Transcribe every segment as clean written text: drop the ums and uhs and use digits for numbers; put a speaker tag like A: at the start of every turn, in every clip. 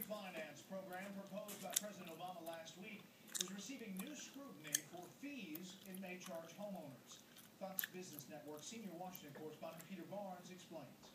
A: refinance program proposed by President Obama last week is receiving new scrutiny for fees it may charge homeowners. Fox Business Network senior Washington correspondent Peter Barnes explains.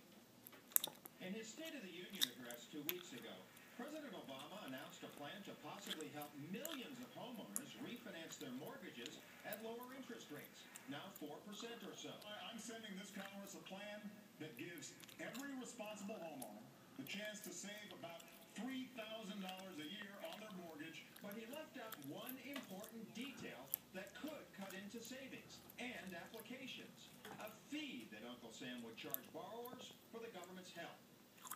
B: In his State of the Union address 2 weeks ago, President Obama announced a plan to possibly help millions of homeowners refinance their mortgages at lower interest rates, now 4% or so.
C: I'm sending this Congress a plan that gives every responsible homeowner the chance to save about $3,000 a year on their mortgage.
B: But he left out one important detail that could cut into savings and applications: a fee that Uncle Sam would charge borrowers for the government's help.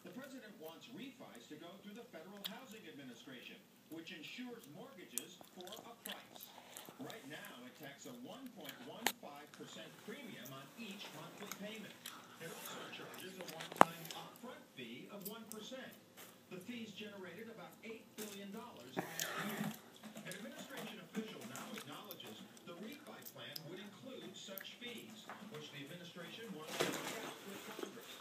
B: The president wants refis to go through the Federal Housing Administration, which insures mortgages for a price. Right now, it tacks a 1.15% premium on each monthly payment. It also charges a one-time upfront fee of 1%. The fees generated about $8 billion last year. An administration official now acknowledges the refi plan would include such fees, which the administration wants to work out with Congress.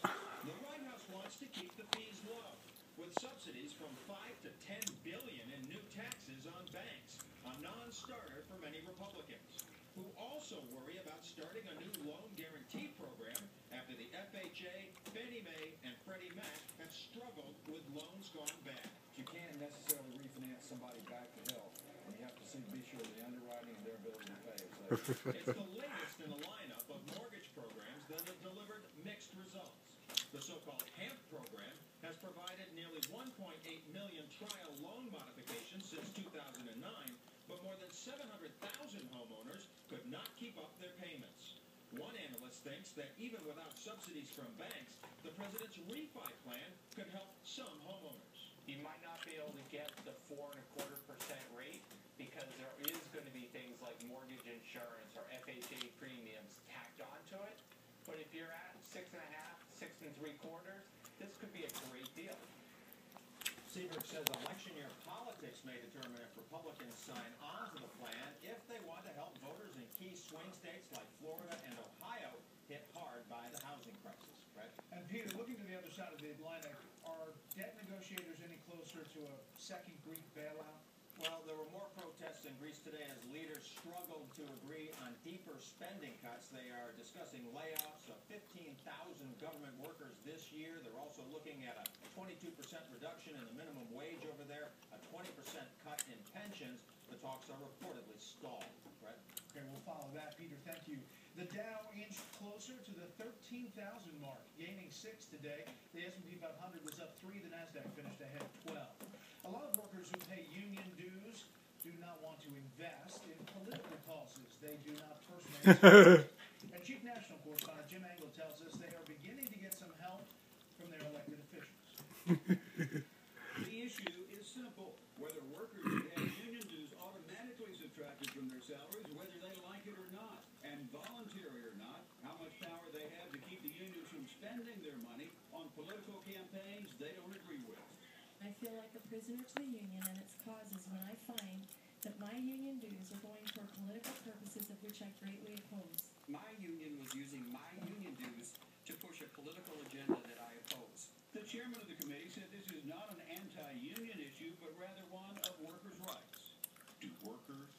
B: The White House wants to keep the fees low, with subsidies from $5 to $10 billion in new taxes on banks, a non-starter for many Republicans, who also worry about starting a new loan guarantee program after the FHA, Fannie Mae, and Freddie Mac have struggled with loans gone bad.
D: You can't necessarily refinance somebody back to health, and you have to be sure of the underwriting and their ability to pay. So
B: It's the latest in a lineup of mortgage programs that have delivered mixed results. The so-called HAMP program has provided nearly 1.8 million trial loan modifications since 2009, but more than 700,000 homeowners could not keep up their payments. One analyst thinks that even without subsidies from banks, the president's refi plan could help some homeowners.
E: You might not be able to get the 4.25% rate because there is going to be things like mortgage insurance or FHA premiums tacked onto it. But if you're at 6.5, 6.75, this could be a great deal.
B: Seabrook says election year politics may determine if Republicans sign on to the plan if they want to help voters in key swing states like Florida and Ohio hit hard by the housing crisis. Right?
A: And Peter, looking to the other side of the Atlantic, are debt negotiators any closer to a second Greek bailout?
B: Well, there were more protests in Greece today as leaders struggled to agree on deeper spending cuts. They are discussing layoffs of 15,000 government workers this year. They're also looking at a 22% reduction in the minimum wage over there, a 20% cut in pensions. The talks are reportedly stalled. Right?
A: Okay, we'll follow that. Peter, thank you. The Dow inched closer to the 13,000 mark, gaining 6 today. The S&P 500 was up 3. The Nasdaq finished ahead 12. A lot of workers who pay union dues do not want to invest in political causes. They do not personally support. And Chief National Correspondent Jim Angle tells us they are beginning to get some help from their elected officials.
F: The issue is simple. Whether workers who have union dues automatically subtracted from their salaries, whether they like it or not, and voluntary or not, how much power they have to keep the unions from spending their money on political campaigns they don't agree with.
G: I feel like a prisoner to the union and its causes when I find that my union dues are going for political purposes of which I greatly oppose.
H: My union was using my union dues to push a political agenda that I oppose.
F: The chairman of the committee said this is not an anti-union issue, but rather one of workers' rights.
C: Do workers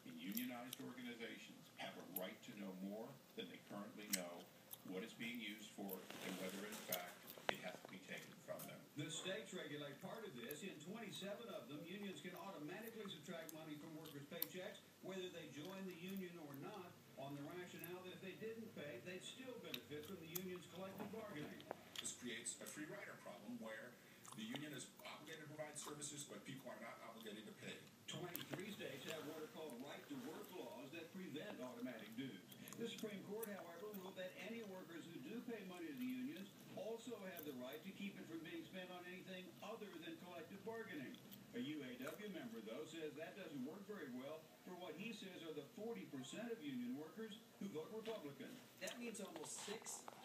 C: in unionized organizations have a right to know more than they currently know what it's being used for and whether, in fact, it has to be taken from them?
F: The states regulate part of this. In 27 of them, unions can automatically subtract money from workers' paychecks, whether they join the union or not, on the rationale that if they didn't pay, they'd still benefit from the union's collective bargaining.
I: This creates a free rider problem where the union is obligated to provide services, but people are not obligated to pay.
F: 23 states have what are called right-to-work laws that prevent automatic dues. The Supreme Court, however, ruled that any workers who do pay money to the unions also have the right to keep it from being spent on anything other than collective bargaining. A UAW member, though, says that doesn't work very well for what he says are the 40% of union workers who vote Republican.
H: That means almost 6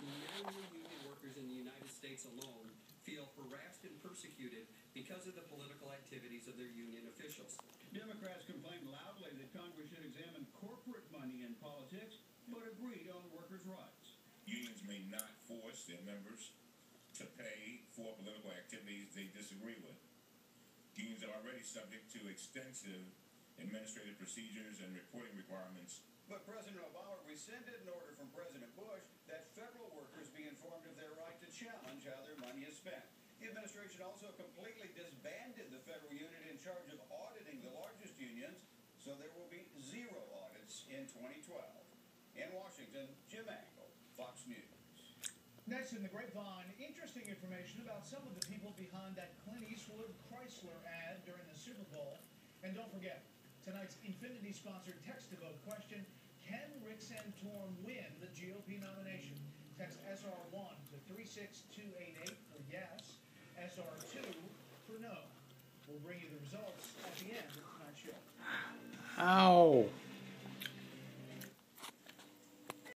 H: million union workers in the United States alone feel harassed and persecuted because of the political activities of their union officials.
F: Democrats complained loudly that Congress should examine corporate money in politics, but agreed on workers' rights.
I: Unions may not force their members to pay for political activities they disagree with. Unions are already subject to extensive administrative procedures and reporting requirements.
F: But President Obama rescinded an order from President Bush that federal workers be informed of their right to challenge how their money is spent. The administration also completely disbanded the federal unit in charge of auditing the largest unions, so there will be 0 audits in 2012. In Washington, Jim Angle, Fox News.
A: Next in the grapevine, interesting information about some of the people behind that Clint Eastwood Chrysler ad during the Super Bowl. And don't forget, tonight's Infinity-sponsored text-to-vote question, can Rick Santorum win the GOP nomination? Text SR1 to 36288 for yes, SR2 for no. We'll bring you the results at the end of tonight's show.
J: Ow!